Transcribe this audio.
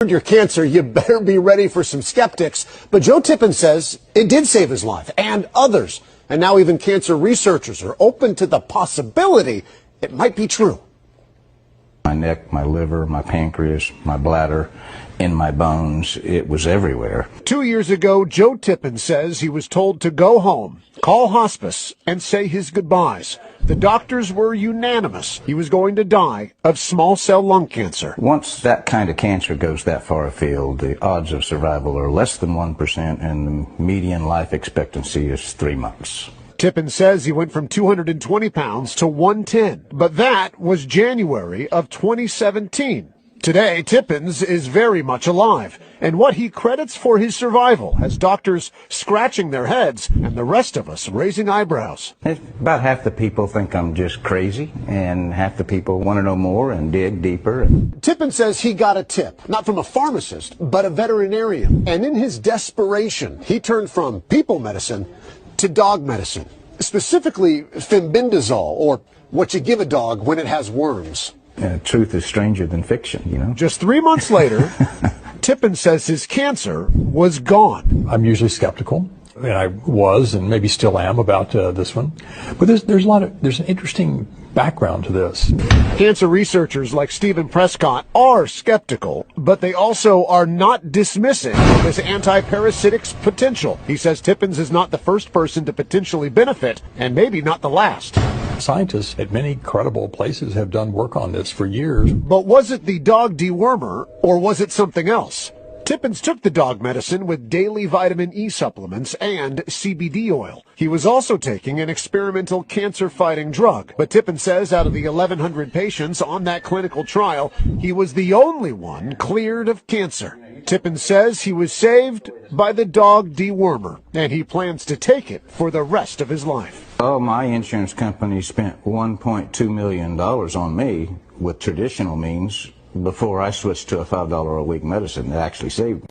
Your cancer, you better be ready for some skeptics. But Joe Tippin says it did save his life and others. And now even cancer researchers are open to the possibility it might be true. My neck, my liver, my pancreas, my bladder, in my bones, it was everywhere. 2 years ago, Joe Tippin says he was told to go home, call hospice, and say his goodbyes. The doctors were unanimous. He was going to die of small cell lung cancer. Once that kind of cancer goes that far afield, the odds of survival are less than 1%, and the median life expectancy is 3 months. Tippin says he went from 220 pounds to 110, but that was January of 2017. Today, Tippins is very much alive, and what he credits for his survival has doctors scratching their heads and the rest of us raising eyebrows. About half the people think I'm just crazy, and half the people want to know more and dig deeper. Tippin says he got a tip, not from a pharmacist, but a veterinarian. And in his desperation, he turned from people medicine to dog medicine, specifically fembendazole, or what you give a dog when it has worms. Truth is stranger than fiction, you know. Just 3 months later, Tippin says his cancer was gone. I'm usually skeptical, and I was, and maybe still am, about this one. But there's an interesting background to this. Cancer researchers like Stephen Prescott are skeptical, but they also are not dismissing this anti-parasitic's potential. He says Tippins is not the first person to potentially benefit, and maybe not the last. Scientists at many credible places have done work on this for years. But was it the dog dewormer, or was it something else? Tippins took the dog medicine with daily vitamin E supplements and CBD oil. He was also taking an experimental cancer-fighting drug. But Tippin says out of the 1,100 patients on that clinical trial, he was the only one cleared of cancer. Tippin says he was saved by the dog dewormer, and he plans to take it for the rest of his life. Oh, my insurance company spent $1.2 million on me with traditional means before I switched to a $5 a week medicine that actually saved me.